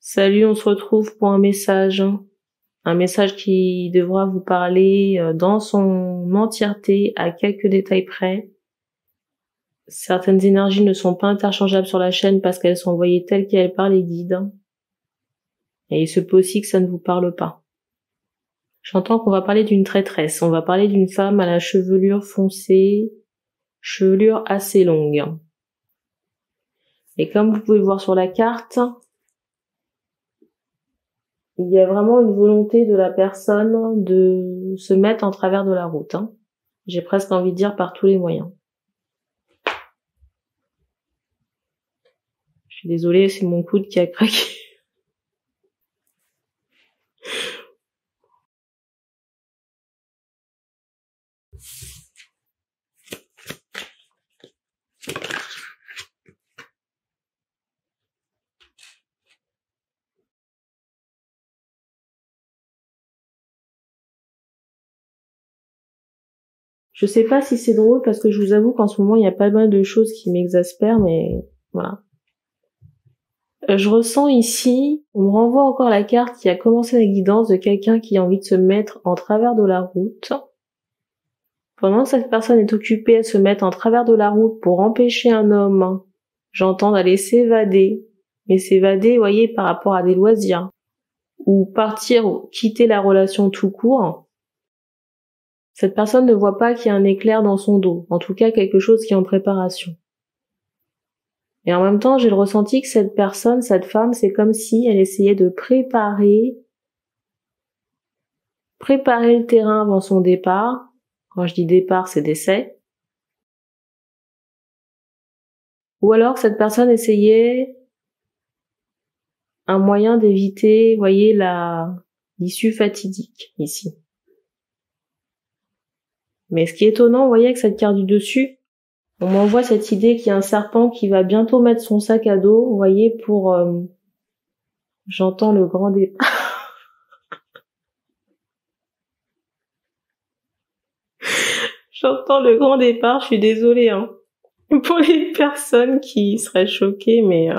Salut, on se retrouve pour un message. Un message qui devra vous parler dans son entièreté, à quelques détails près. Certaines énergies ne sont pas interchangeables sur la chaîne parce qu'elles sont envoyées telles quelles par les guides. Et il se peut aussi que ça ne vous parle pas. J'entends qu'on va parler d'une traîtresse. On va parler d'une femme à la chevelure foncée, chevelure assez longue. Et comme vous pouvez le voir sur la carte, il y a vraiment une volonté de la personne de se mettre en travers de la route. J'ai presque envie de dire par tous les moyens. Je suis désolée, c'est mon coude qui a craqué. Je sais pas si c'est drôle parce que je vous avoue qu'en ce moment il y a pas mal de choses qui m'exaspèrent, mais voilà. Je ressens ici, on me renvoie encore la carte qui a commencé la guidance de quelqu'un qui a envie de se mettre en travers de la route. Pendant que cette personne est occupée à se mettre en travers de la route pour empêcher un homme, j'entends d'aller s'évader. Mais s'évader, vous voyez, par rapport à des loisirs. Ou partir, ou quitter la relation tout court. Cette personne ne voit pas qu'il y a un éclair dans son dos. En tout cas, quelque chose qui est en préparation. Et en même temps, j'ai le ressenti que cette personne, cette femme, c'est comme si elle essayait de préparer le terrain avant son départ. Quand je dis départ, c'est décès. Ou alors que cette personne essayait un moyen d'éviter, vous voyez, l'issue fatidique, ici. Mais ce qui est étonnant, vous voyez, avec cette carte du dessus, on m'envoie cette idée qu'il y a un serpent qui va bientôt mettre son sac à dos, vous voyez, pour... j'entends le grand départ. J'entends le grand départ, je suis désolée, pour les personnes qui seraient choquées, mais...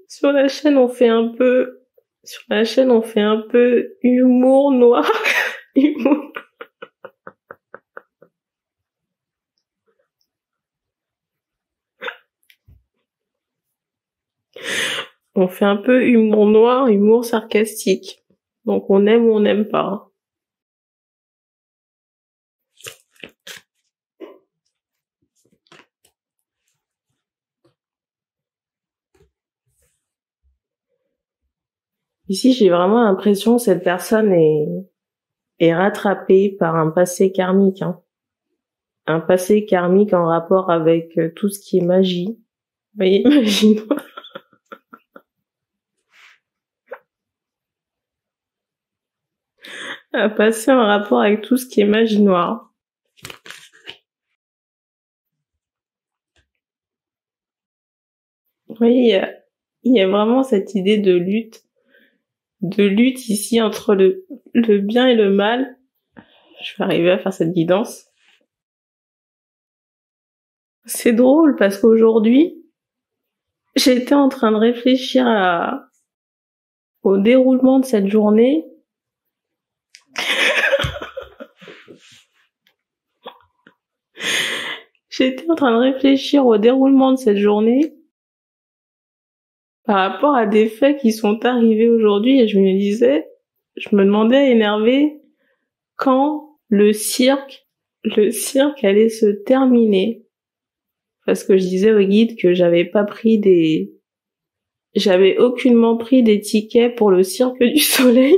Sur la chaîne, on fait un peu... Sur la chaîne, on fait un peu humour noir. Humour. On fait un peu humour noir, humour sarcastique. Donc on aime ou on n'aime pas. Ici, j'ai vraiment l'impression que cette personne est rattrapée par un passé karmique. Un passé karmique en rapport avec tout ce qui est magie. Vous voyez, magie noire. Un passé en rapport avec tout ce qui est magie noire. Vous voyez, il y a vraiment cette idée de lutte ici entre le bien et le mal. Je vais arriver à faire cette guidance. C'est drôle parce qu'aujourd'hui, j'étais en train de réfléchir au déroulement de cette journée. J'étais en train de réfléchir au déroulement de cette journée par rapport à des faits qui sont arrivés aujourd'hui et je me demandais énervé quand le cirque allait se terminer. Parce que je disais au guide que j'avais aucunement pris des tickets pour le cirque du soleil.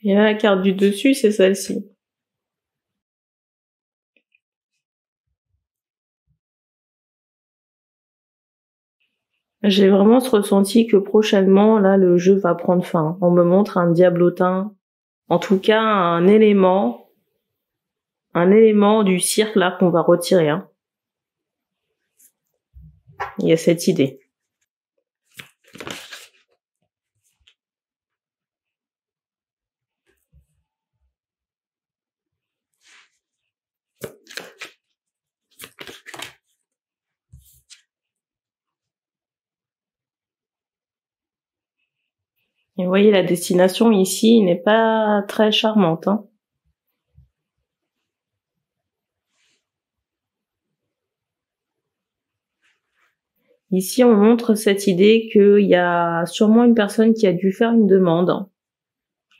Et là, la carte du dessus, c'est celle-ci. J'ai vraiment ce ressenti que prochainement, là, le jeu va prendre fin. On me montre un diablotin. En tout cas, un élément du cirque, là, qu'on va retirer, Il y a cette idée. Et vous voyez, la destination ici n'est pas très charmante, hein. Ici, on montre cette idée qu'il y a sûrement une personne qui a dû faire une demande.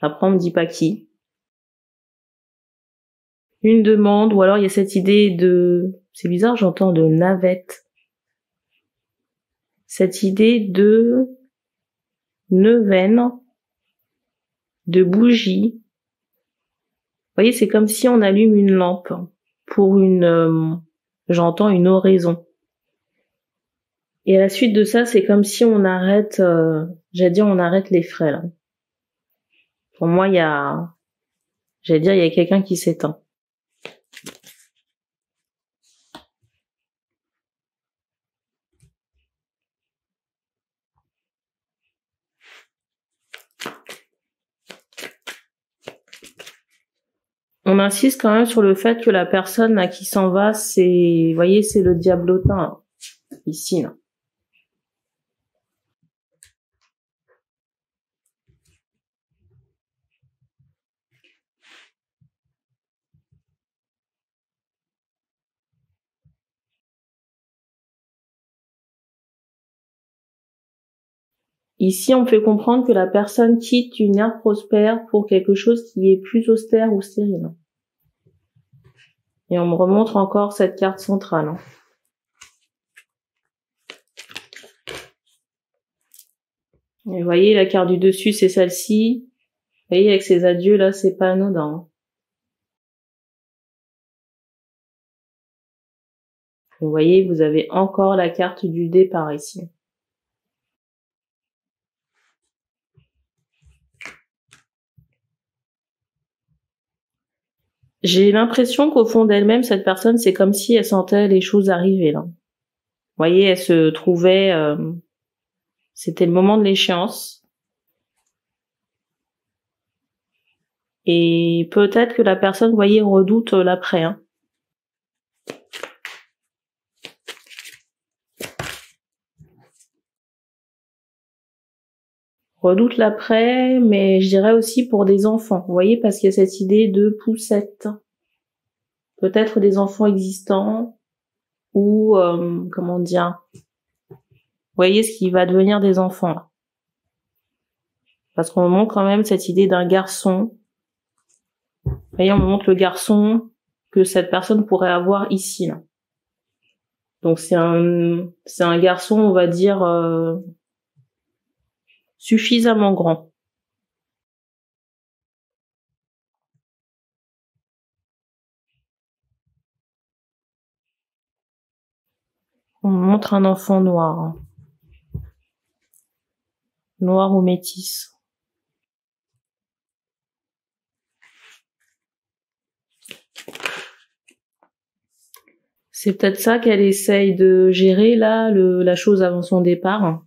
Après, on me dit pas qui. Une demande, ou alors il y a cette idée de... C'est bizarre, j'entends de navette. Cette idée de neuvaine, de bougie. Vous voyez, c'est comme si on allume une lampe pour j'entends une oraison. Et à la suite de ça, c'est comme si on arrête, on arrête les frais, là. Pour moi, il y a quelqu'un qui s'éteint. On insiste quand même sur le fait que la personne là, qui s'en va, c'est, vous voyez, c'est le diablotin, là, ici, là. Ici, on fait comprendre que la personne quitte une ère prospère pour quelque chose qui est plus austère ou stérile. Et on me remontre encore cette carte centrale, hein. Et vous voyez, la carte du dessus, c'est celle-ci. Vous voyez, avec ces adieux là, c'est pas anodin, hein. Vous voyez, vous avez encore la carte du départ ici. J'ai l'impression qu'au fond d'elle-même, cette personne, c'est comme si elle sentait les choses arriver, là. Vous voyez, elle se trouvait... c'était le moment de l'échéance. Et peut-être que la personne, vous voyez, redoute l'après, hein. Redoute l'après, mais je dirais aussi pour des enfants. Vous voyez, parce qu'il y a cette idée de poussette. Peut-être des enfants existants ou, comment dire, vous voyez ce qui va devenir des enfants, là. Parce qu'on montre quand même cette idée d'un garçon. Vous voyez, on montre le garçon que cette personne pourrait avoir ici, là. Donc c'est un garçon, on va dire, suffisamment grand. On montre un enfant noir, hein. Noir ou métis. C'est peut-être ça qu'elle essaye de gérer là, la chose avant son départ.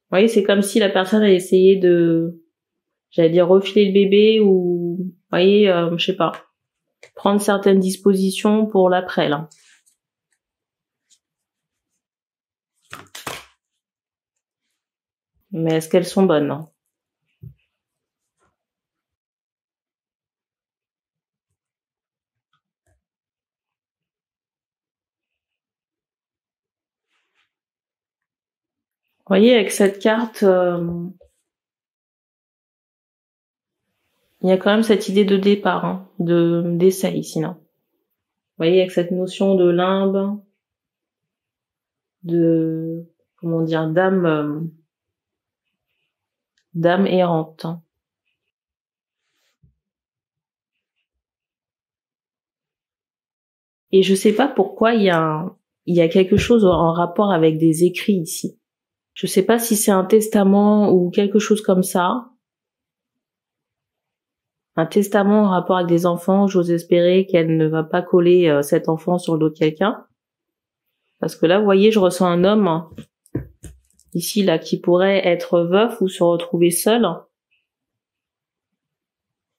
Vous voyez, c'est comme si la personne a essayé de, j'allais dire, refiler le bébé ou, vous voyez, je sais pas, prendre certaines dispositions pour l'après, là. Mais est-ce qu'elles sont bonnes, hein? Vous voyez, avec cette carte, il y a quand même cette idée de départ, hein, d'essai ici, là. Vous voyez, avec cette notion de limbe, de, comment dire, d'âme errante. Et je sais pas pourquoi il y a quelque chose en rapport avec des écrits ici. Je sais pas si c'est un testament ou quelque chose comme ça. Un testament en rapport avec des enfants, j'ose espérer qu'elle ne va pas coller cet enfant sur le dos de quelqu'un. Parce que là, vous voyez, je ressens un homme, hein, ici, là, qui pourrait être veuf ou se retrouver seul.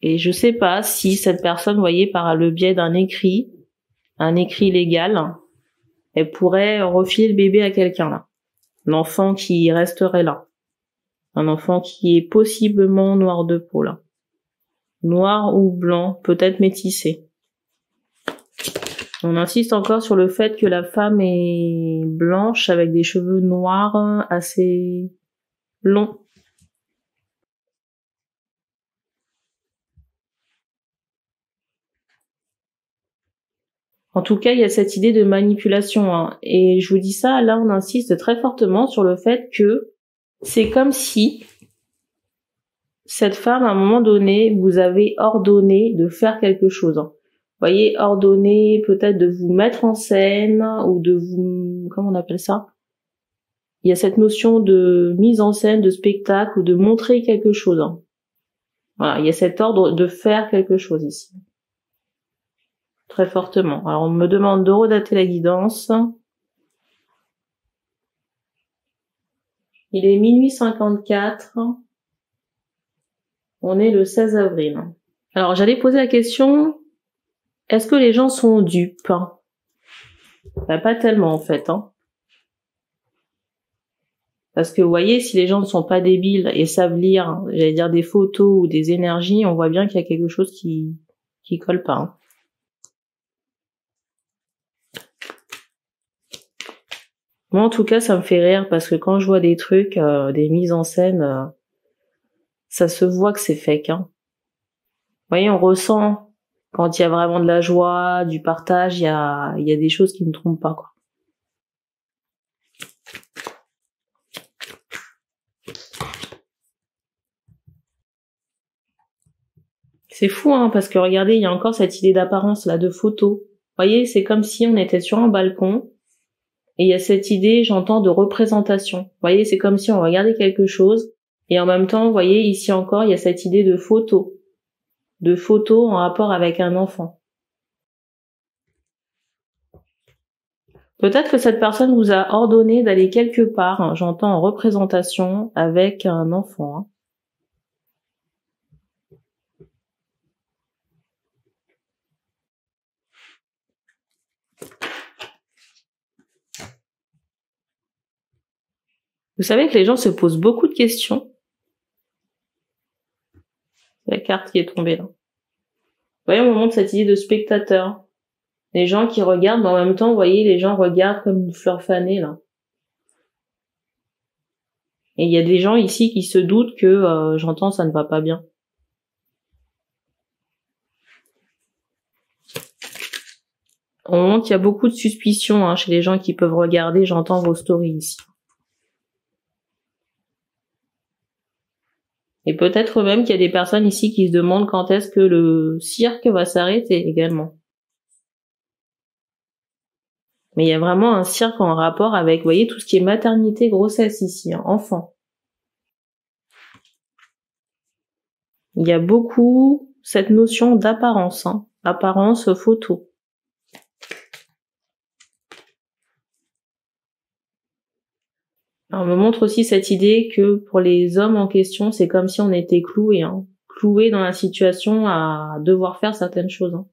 Et je sais pas si cette personne, vous voyez, par le biais d'un écrit, un écrit légal, elle pourrait refiler le bébé à quelqu'un, là. L'enfant qui resterait là. Un enfant qui est possiblement noir de peau, là. Noir ou blanc, peut-être métissé. On insiste encore sur le fait que la femme est blanche avec des cheveux noirs assez longs. En tout cas, il y a cette idée de manipulation, hein. Et je vous dis ça, là, on insiste très fortement sur le fait que c'est comme si cette femme, à un moment donné, vous avez ordonné de faire quelque chose, hein. Vous voyez, ordonné peut-être de vous mettre en scène ou de vous... Comment on appelle ça? Il y a cette notion de mise en scène, de spectacle ou de montrer quelque chose, hein. Voilà, il y a cet ordre de faire quelque chose ici. Très fortement. Alors, on me demande de redater la guidance. Il est minuit 54. On est le 16 avril. Alors, j'allais poser la question, est-ce que les gens sont dupes? Ben, pas tellement, en fait, hein. Parce que, vous voyez, si les gens ne sont pas débiles et savent lire, j'allais dire des photos ou des énergies, on voit bien qu'il y a quelque chose qui colle pas, hein. Moi, en tout cas, ça me fait rire parce que quand je vois des trucs, des mises en scène, ça se voit que c'est fake, hein. Vous voyez, on ressent quand il y a vraiment de la joie, du partage, il y a des choses qui ne trompent pas, quoi. C'est fou, hein, parce que regardez, il y a encore cette idée d'apparence, là, de photo. Vous voyez, c'est comme si on était sur un balcon, et il y a cette idée, j'entends, de représentation. Vous voyez, c'est comme si on regardait quelque chose, et en même temps, vous voyez, ici encore, il y a cette idée de photo. De photo en rapport avec un enfant. Peut-être que cette personne vous a ordonné d'aller quelque part, hein, j'entends, en représentation avec un enfant, hein. Vous savez que les gens se posent beaucoup de questions. La carte qui est tombée là. Vous voyez, on me montre cette idée de spectateur. Les gens qui regardent, mais en même temps, vous voyez, les gens regardent comme une fleur fanée, là. Et il y a des gens ici qui se doutent que, j'entends, ça ne va pas bien. On montre qu'il y a beaucoup de suspicions, hein, chez les gens qui peuvent regarder, j'entends, vos stories ici. Et peut-être même qu'il y a des personnes ici qui se demandent quand est-ce que le cirque va s'arrêter également. Mais il y a vraiment un cirque en rapport avec, vous voyez, tout ce qui est maternité, grossesse ici, hein, enfant. Il y a beaucoup cette notion d'apparence, hein, apparence photo. Alors, on me montre aussi cette idée que pour les hommes en question, c'est comme si on était cloués, hein, cloués dans la situation à devoir faire certaines choses, hein,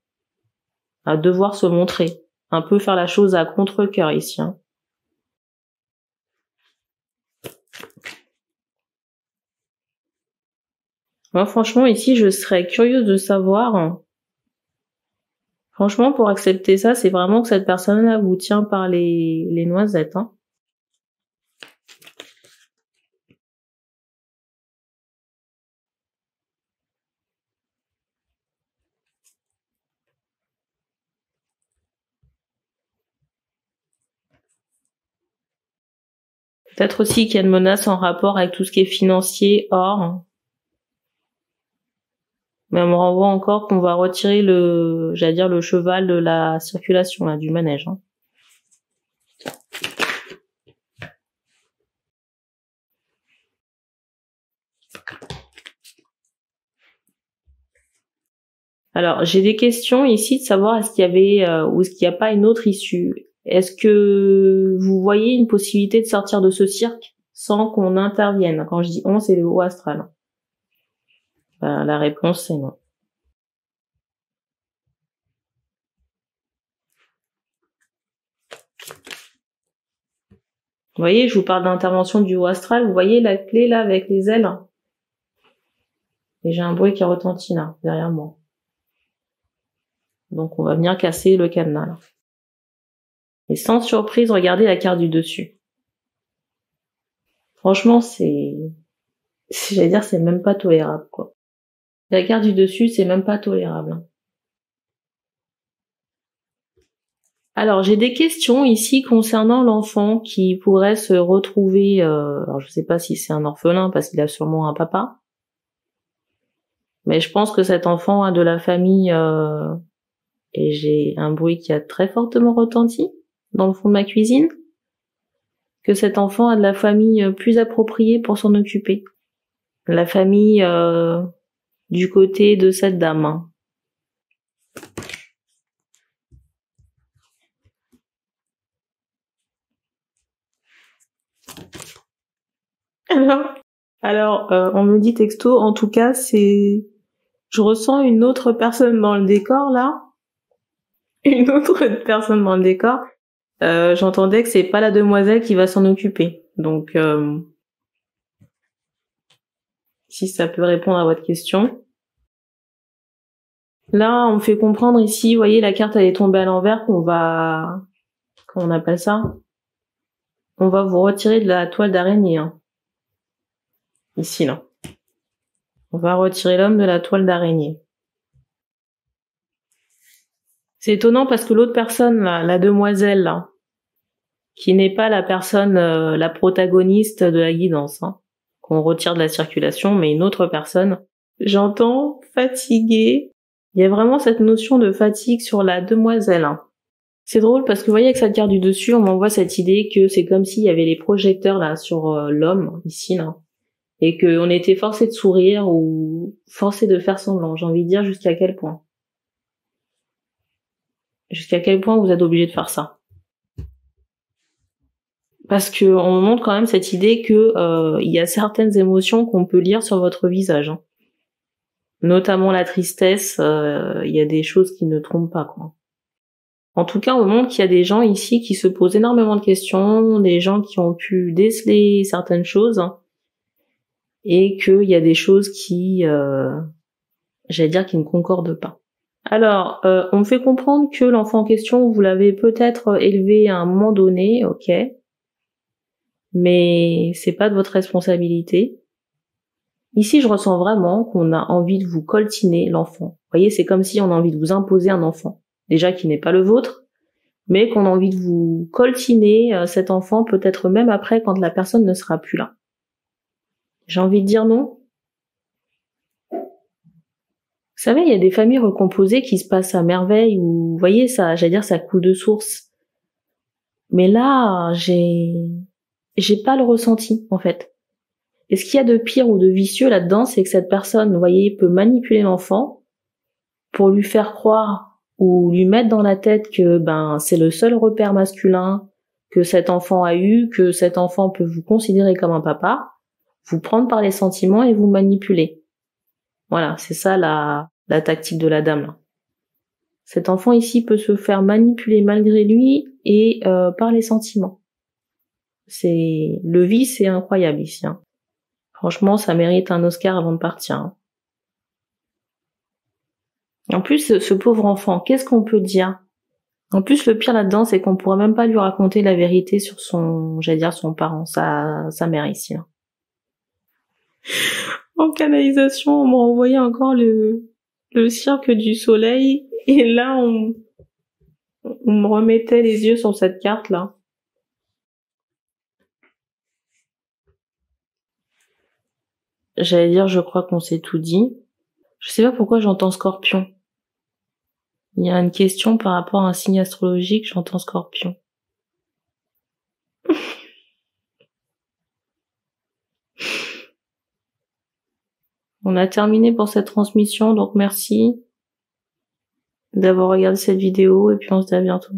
à devoir se montrer, un peu faire la chose à contre-cœur ici, hein. Moi, franchement, ici, je serais curieuse de savoir, hein. Franchement, pour accepter ça, c'est vraiment que cette personne-là vous tient par les noisettes, hein. Peut-être aussi qu'il y a une menace en rapport avec tout ce qui est financier, or. Mais on me renvoie encore qu'on va retirer j'allais dire le cheval de la circulation, là, du manège, hein. Alors, j'ai des questions ici de savoir est-ce qu'il y avait ou est-ce qu'il n'y a pas une autre issue. Est-ce que vous voyez une possibilité de sortir de ce cirque sans qu'on intervienne? Quand je dis on, c'est le haut astral. Ben, la réponse, c'est non. Vous voyez, je vous parle d'intervention du haut astral. Vous voyez la clé là avec les ailes? Et j'ai un bruit qui retentit là, derrière moi. Donc on va venir casser le cadenas là. Et sans surprise, regardez la carte du dessus. Franchement, j'allais dire, c'est même pas tolérable, quoi. La carte du dessus, c'est même pas tolérable. Alors, j'ai des questions ici concernant l'enfant qui pourrait se retrouver, alors je sais pas si c'est un orphelin parce qu'il a sûrement un papa, mais je pense que cet enfant a de la famille, et j'ai un bruit qui a très fortement retenti dans le fond de ma cuisine, que cet enfant a de la famille plus appropriée pour s'en occuper. La famille du côté de cette dame. Hein. Alors, on me dit texto, en tout cas, je ressens une autre personne dans le décor, là. Une autre personne dans le décor. J'entendais que c'est pas la demoiselle qui va s'en occuper. Donc, si ça peut répondre à votre question. Là, on me fait comprendre ici, vous voyez, la carte, elle est tombée à l'envers, comment on appelle ça? On va vous retirer de la toile d'araignée, hein. Ici, là. On va retirer l'homme de la toile d'araignée. C'est étonnant parce que l'autre personne, là, la demoiselle, là, qui n'est pas la personne, la protagoniste de la guidance, hein, qu'on retire de la circulation, mais une autre personne. J'entends fatiguée. Il y a vraiment cette notion de fatigue sur la demoiselle. Hein. C'est drôle parce que vous voyez avec cette carte du dessus, on m'envoie cette idée que c'est comme s'il y avait les projecteurs là sur l'homme, ici, là. Et qu'on était forcé de sourire ou forcé de faire semblant. J'ai envie de dire jusqu'à quel point. Jusqu'à quel point vous êtes obligé de faire ça. Parce que on montre quand même cette idée que il y a certaines émotions qu'on peut lire sur votre visage. Hein. Notamment la tristesse, il y a des choses qui ne trompent pas, quoi. En tout cas, on montre qu'il y a des gens ici qui se posent énormément de questions, des gens qui ont pu déceler certaines choses, hein, et qu'il y a des choses qui, j'allais dire, qui ne concordent pas. Alors, on me fait comprendre que l'enfant en question, vous l'avez peut-être élevé à un moment donné, ok, mais c'est pas de votre responsabilité. Ici, je ressens vraiment qu'on a envie de vous coltiner l'enfant. Vous voyez, c'est comme si on a envie de vous imposer un enfant, déjà qui n'est pas le vôtre, mais qu'on a envie de vous coltiner cet enfant, peut-être même après quand la personne ne sera plus là. J'ai envie de dire non. Vous savez, il y a des familles recomposées qui se passent à merveille, où, vous voyez, ça, j'allais dire, ça coule de source. Mais là, j'ai pas le ressenti, en fait. Et ce qu'il y a de pire ou de vicieux là-dedans, c'est que cette personne, vous voyez, peut manipuler l'enfant pour lui faire croire ou lui mettre dans la tête que c'est le seul repère masculin que cet enfant a eu, que cet enfant peut vous considérer comme un papa, vous prendre par les sentiments et vous manipuler. Voilà, c'est ça la tactique de la dame. Là. Cet enfant ici peut se faire manipuler malgré lui et par les sentiments. Le vice est incroyable ici. Hein. Franchement, ça mérite un Oscar avant de partir. Hein. En plus, ce pauvre enfant, qu'est-ce qu'on peut dire? En plus, le pire là-dedans, c'est qu'on pourrait même pas lui raconter la vérité sur son parent, sa mère ici. Hein. En canalisation, on m'a envoyé encore le cirque du soleil, et là, on me remettait les yeux sur cette carte-là. J'allais dire, je crois qu'on s'est tout dit. Je sais pas pourquoi j'entends Scorpion. Il y a une question par rapport à un signe astrologique, j'entends Scorpion. On a terminé pour cette transmission, donc merci d'avoir regardé cette vidéo et puis on se dit à bientôt.